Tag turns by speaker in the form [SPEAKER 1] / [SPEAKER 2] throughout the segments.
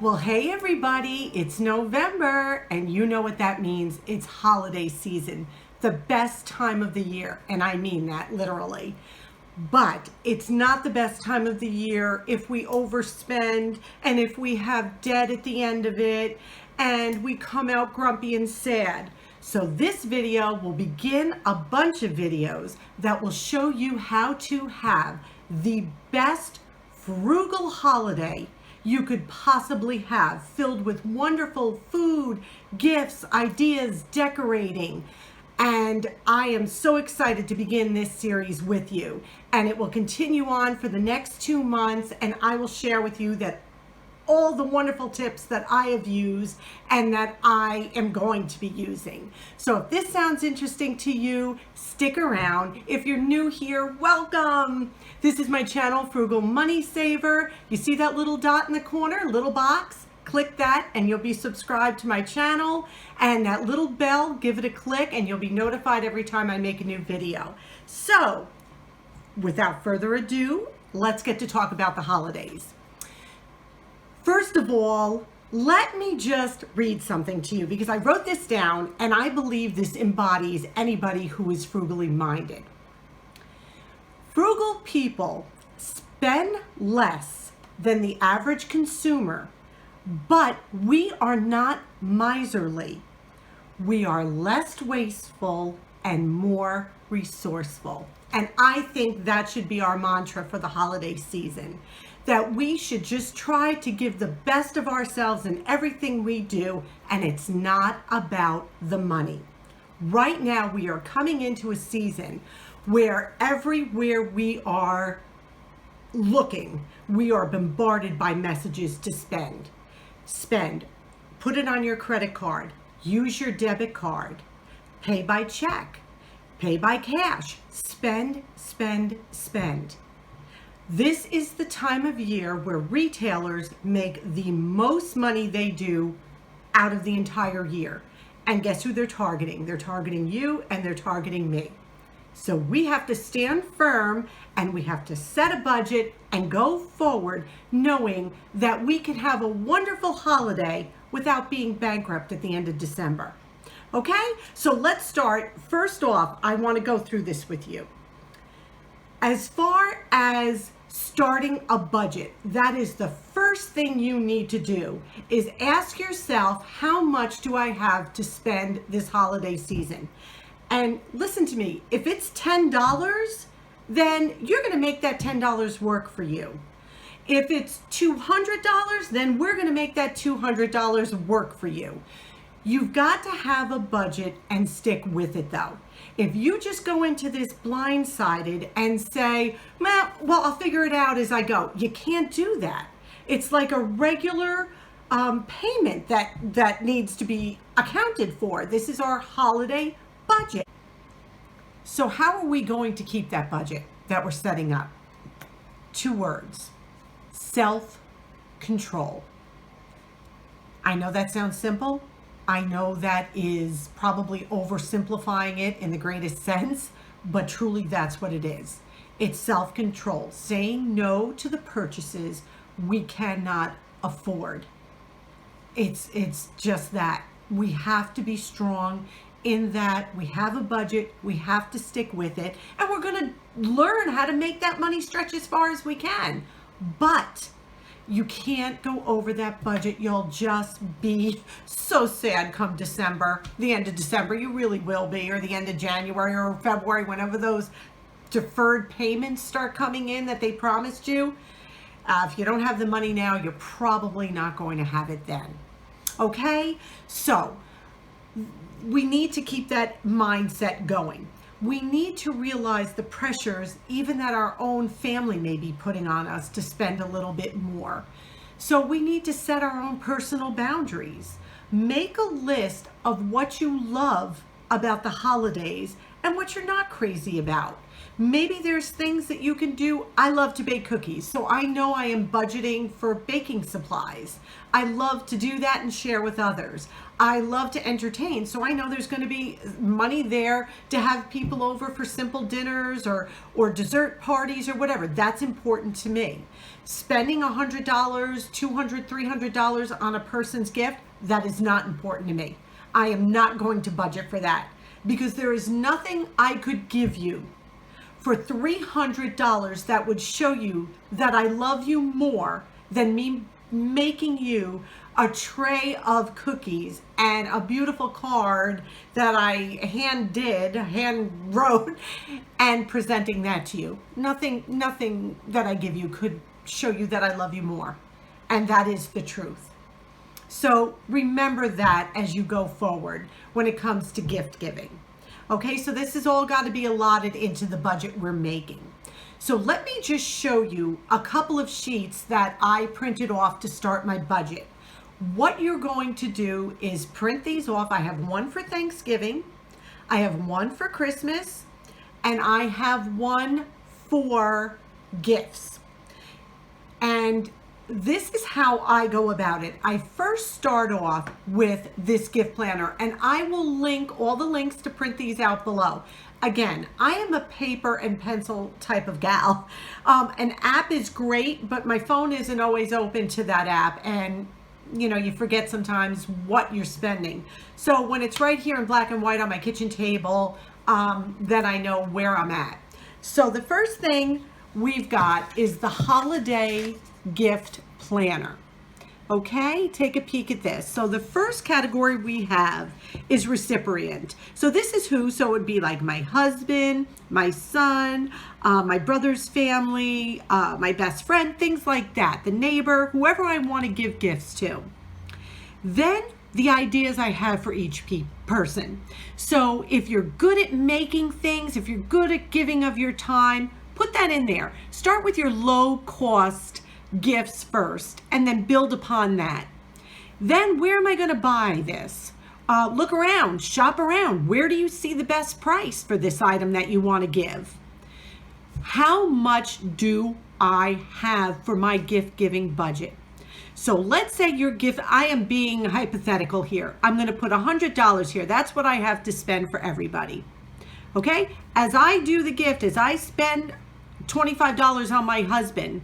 [SPEAKER 1] Well, hey everybody, it's November, and you know what that means. It's holiday season, the best time of the year, and I mean that literally. But it's not the best time of the year if we overspend and if we have debt at the end of it and we come out grumpy and sad. So this video will begin a bunch of videos that will show you how to have the best frugal holiday you could possibly have, filled with wonderful food, gifts, ideas, decorating. And I am so excited to begin this series with you. And it will continue on for the next 2 months, and I will share with you that all the wonderful tips that I have used and that I am going to be using. So if this sounds interesting to you, stick around. If you're new here, welcome. This is my channel, Frugal Money Saver. You see that little dot in the corner, little box? Click that and you'll be subscribed to my channel, and that little bell, give it a click and you'll be notified every time I make a new video. So without further ado, let's get to talk about the holidays. First of all, let me just read something to you because I wrote this down and I believe this embodies anybody who is frugally minded. Frugal people spend less than the average consumer, but we are not miserly. We are less wasteful and more resourceful. And I think that should be our mantra for the holiday season, that we should just try to give the best of ourselves in everything we do, and it's not about the money. Right now, we are coming into a season where everywhere we are looking, we are bombarded by messages to spend. Spend, put it on your credit card, use your debit card, pay by check, pay by cash, spend, spend, spend. This is the time of year where retailers make the most money they do out of the entire year. And guess who they're targeting? They're targeting you and they're targeting me. So we have to stand firm and we have to set a budget and go forward knowing that we can have a wonderful holiday without being bankrupt at the end of December. Okay, so let's start. First off, I want to go through this with you. As far as starting a budget, that is the first thing you need to do, is ask yourself, how much do I have to spend this holiday season? And listen to me, if it's $10, then you're going to make that $10 work for you. If it's $200, then we're going to make that $200 work for you. You've got to have a budget and stick with it though. If you just go into this blindsided and say, well, I'll figure it out as I go, you can't do that. It's like a regular payment that needs to be accounted for. This is our holiday budget. So how are we going to keep that budget that we're setting up? 2 words: self-control. I know that sounds simple. I know that is probably oversimplifying it in the greatest sense, but truly that's what it is. It's self-control, saying no to the purchases we cannot afford. It's just that. We have to be strong in that we have a budget, we have to stick with it, and we're going to learn how to make that money stretch as far as we can. But you can't go over that budget. You'll just be so sad come December, the end of December. You really will be, or the end of January or February, whenever those deferred payments start coming in that they promised you. If you don't have the money now, you're probably not going to have it then. Okay? So we need to keep that mindset going. We need to realize the pressures even that our own family may be putting on us to spend a little bit more. So we need to set our own personal boundaries. Make a list of what you love about the holidays and what you're not crazy about. Maybe there's things that you can do. I love to bake cookies, so I know I am budgeting for baking supplies. I love to do that and share with others. I love to entertain, so I know there's going to be money there to have people over for simple dinners or dessert parties or whatever. That's important to me. Spending $100, $200, $300 on a person's gift, that is not important to me. I am not going to budget for that because there is nothing I could give you for $300 that would show you that I love you more than me making you a tray of cookies and a beautiful card that I hand wrote, and presenting that to you. Nothing that I give you could show you that I love you more. And that is the truth. So remember that as you go forward when it comes to gift giving. Okay, so this has all got to be allotted into the budget we're making. So let me just show you a couple of sheets that I printed off to start my budget. What you're going to do is print these off. I have one for Thanksgiving, I have one for Christmas, and I have one for gifts. And this is how I go about it. I first start off with this gift planner, and I will link all the links to print these out below. Again, I am a paper and pencil type of gal. An app is great, but my phone isn't always open to that app, and you know, you forget sometimes what you're spending. So when it's right here in black and white on my kitchen table, then I know where I'm at. So the first thing we've got is the holiday gift planner. Okay, take a peek at this. So the first category we have is recipient. So this is who, so it would be like my husband, my son, my brother's family, my best friend, things like that, the neighbor, whoever I want to give gifts to. Then the ideas I have for each person. So if you're good at making things, if you're good at giving of your time, put that in there. Start with your low cost gifts first and then build upon that. Then where am I going to buy this? Look around, shop around. Where do you see the best price for this item that you want to give? How much do I have for my gift giving budget? So let's say your gift, I am being hypothetical here. I'm going to put $100 here. That's what I have to spend for everybody. Okay? As I do the gift, as I spend $25 on my husband,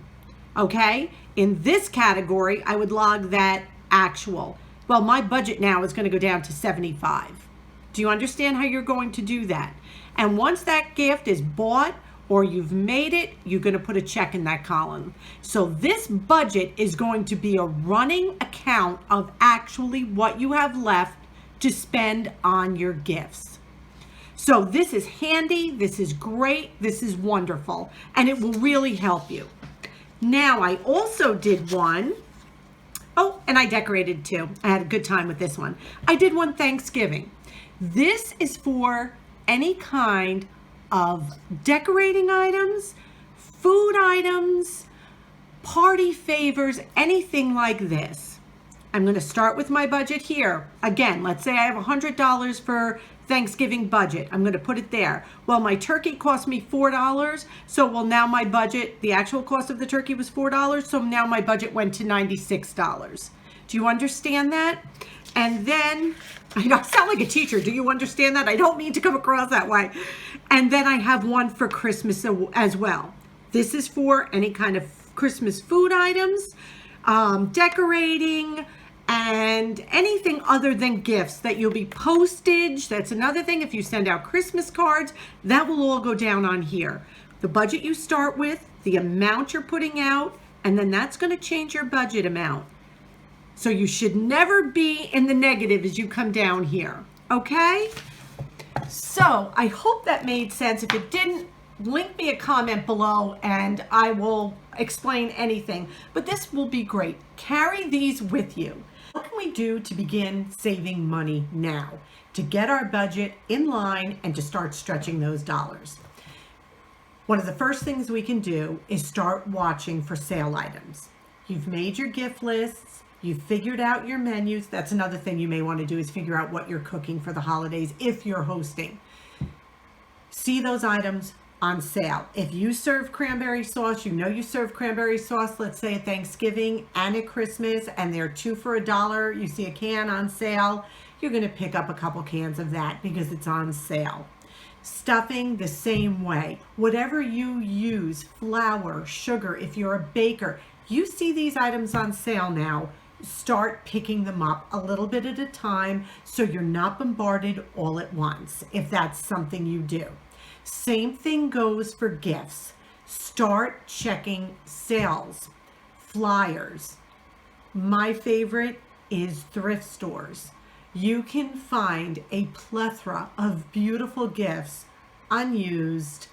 [SPEAKER 1] okay, in this category, I would log that actual. Well, my budget now is going to go down to 75. Do you understand how you're going to do that? And once that gift is bought or you've made it, you're going to put a check in that column. So this budget is going to be a running account of actually what you have left to spend on your gifts. So this is handy, this is great, this is wonderful, and it will really help you. Now, I also did one, oh, and I decorated too. I had a good time with this one. I did one Thanksgiving. This is for any kind of decorating items, food items, party favors, anything like this. I'm going to start with my budget here. Again, let's say I have $100 for Thanksgiving budget. I'm going to put it there. Well, my turkey cost me $4. So, well, now my budget, the actual cost of the turkey was $4. So now my budget went to $96. Do you understand that? And then, I sound like a teacher. Do you understand that? I don't mean to come across that way. And then I have one for Christmas as well. This is for any kind of Christmas food items, decorating, and anything other than gifts that you'll be postage. That's another thing. If you send out Christmas cards, that will all go down on here. The budget you start with, the amount you're putting out, and then that's going to change your budget amount. So you should never be in the negative as you come down here. Okay? So I hope that made sense. If it didn't, link me a comment below and I will explain anything. But this will be great. Carry these with you. What can we do to begin saving money now to get our budget in line and to start stretching those dollars? One of the first things we can do is start watching for sale items. You've made your gift lists. You figured out your menus. That's another thing you may want to do, is figure out what you're cooking for the holidays if you're hosting. See those items on sale. If you serve cranberry sauce, you know you serve cranberry sauce, let's say at Thanksgiving and at Christmas, and they're 2 for $1. You see a can on sale, you're going to pick up a couple cans of that because it's on sale. Stuffing the same way. Whatever you use, flour, sugar, if you're a baker, you see these items on sale now, start picking them up a little bit at a time so you're not bombarded all at once, if that's something you do. Same thing goes for gifts. Start checking sales, flyers. My favorite is thrift stores. You can find a plethora of beautiful gifts, unused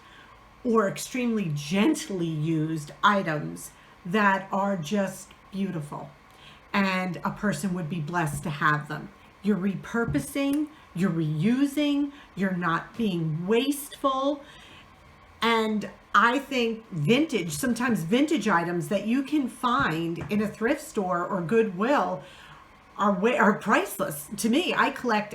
[SPEAKER 1] or extremely gently used items that are just beautiful, and a person would be blessed to have them. You're repurposing, you're reusing, you're not being wasteful. And I think sometimes vintage items that you can find in a thrift store or Goodwill are priceless. To me, I collect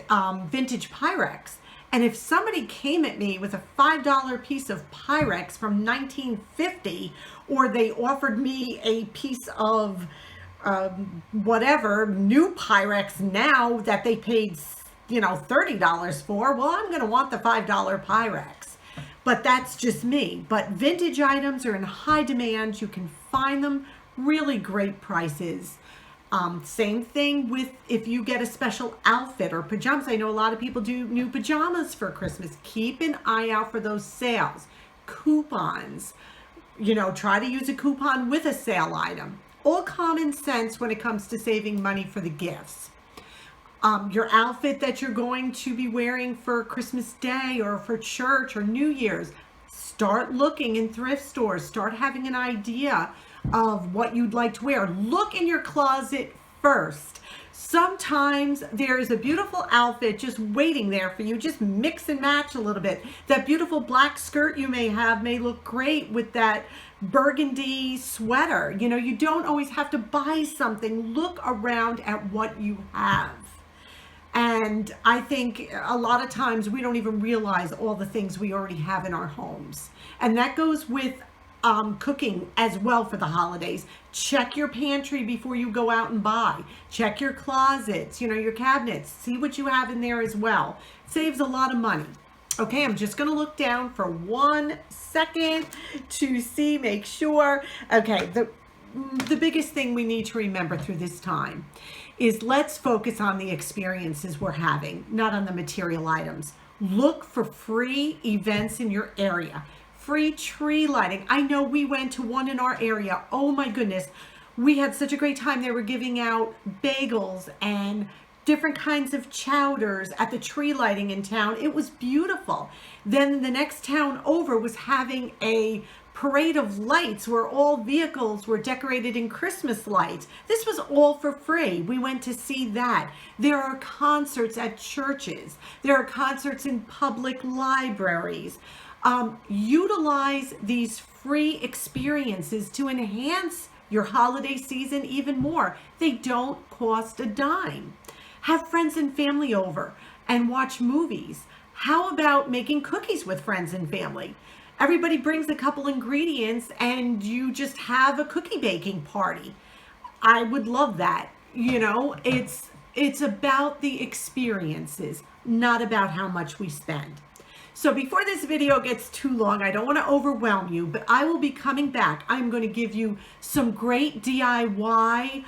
[SPEAKER 1] vintage Pyrex. And if somebody came at me with a $5 piece of Pyrex from 1950, or they offered me a piece of whatever new Pyrex now that they paid $30 for, well, I'm going to want the $5 Pyrex. But that's just me. But vintage items are in high demand. You can find them really great prices. Same thing with if you get a special outfit or pajamas. I know a lot of people do new pajamas for Christmas. Keep an eye out for those sales. Coupons. Try to use a coupon with a sale item. All common sense when it comes to saving money for the gifts. Your outfit that you're going to be wearing for Christmas Day or for church or New Year's, start looking in thrift stores. Start having an idea of what you'd like to wear. Look in your closet first. Sometimes there's a beautiful outfit just waiting there for you. Just mix and match a little bit. That beautiful black skirt you may have may look great with that burgundy sweater. You don't always have to buy something. Look around at what you have. And I think a lot of times we don't even realize all the things we already have in our homes. And that goes with cooking as well for the holidays. Check your pantry before you go out and buy. Check your closets, your cabinets. See what you have in there as well. Saves a lot of money. Okay, I'm just going to look down for 1 second to see, make sure. Okay, the biggest thing we need to remember through this time is let's focus on the experiences we're having, not on the material items. Look for free events in your area. Free tree lighting. I know we went to one in our area. Oh my goodness. We had such a great time. They were giving out bagels and different kinds of chowders at the tree lighting in town. It was beautiful. Then the next town over was having a parade of lights where all vehicles were decorated in Christmas lights. This was all for free. We went to see that. There are concerts at churches. There are concerts in public libraries. Utilize these free experiences to enhance your holiday season even more. They don't cost a dime. Have friends and family over and watch movies. How about making cookies with friends and family? Everybody brings a couple ingredients and you just have a cookie baking party. I would love that. It's about the experiences, not about how much we spend. So before this video gets too long, I don't want to overwhelm you, but I will be coming back. I'm going to give you some great DIY,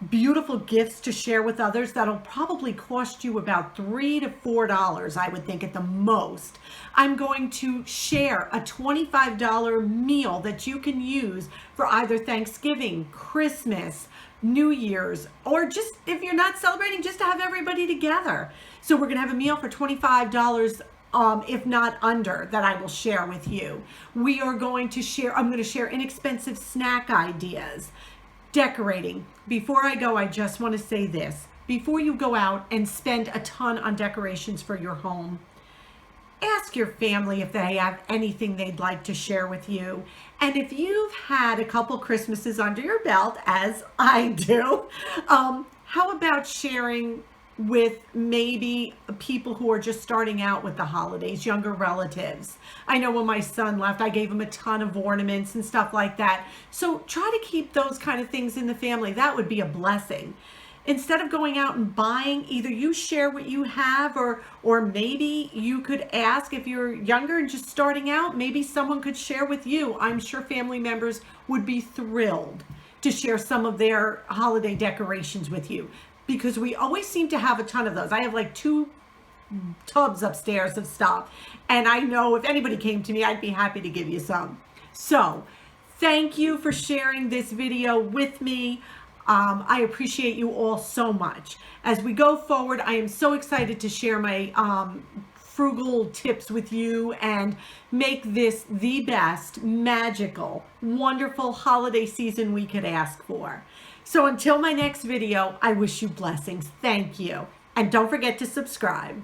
[SPEAKER 1] beautiful gifts to share with others that'll probably cost you about $3 to $4, I would think at the most. I'm going to share a $25 meal that you can use for either Thanksgiving, Christmas, New Year's, or just if you're not celebrating, just to have everybody together. So we're going to have a meal for $25, if not under, that I will share with you. I'm going to share inexpensive snack ideas. Decorating. Before I go, I just want to say this. Before you go out and spend a ton on decorations for your home, ask ask your family if they have anything they'd like to share with you. And if you've had a couple Christmases under your belt, as I do, how about sharing with maybe people who are just starting out with the holidays, younger relatives? I know when my son left, I gave him a ton of ornaments and stuff like that. So try to keep those kind of things in the family. That would be a blessing. Instead of going out and buying, either you share what you have, or maybe you could ask, if you're younger and just starting out, maybe someone could share with you. I'm sure family members would be thrilled to share some of their holiday decorations with you, because we always seem to have a ton of those. I have like 2 tubs upstairs of stuff, and I know if anybody came to me, I'd be happy to give you some. So thank you for sharing this video with me. I appreciate you all so much. As we go forward, I am so excited to share my frugal tips with you and make this the best, magical, wonderful holiday season we could ask for. So until my next video, I wish you blessings. Thank you. And don't forget to subscribe.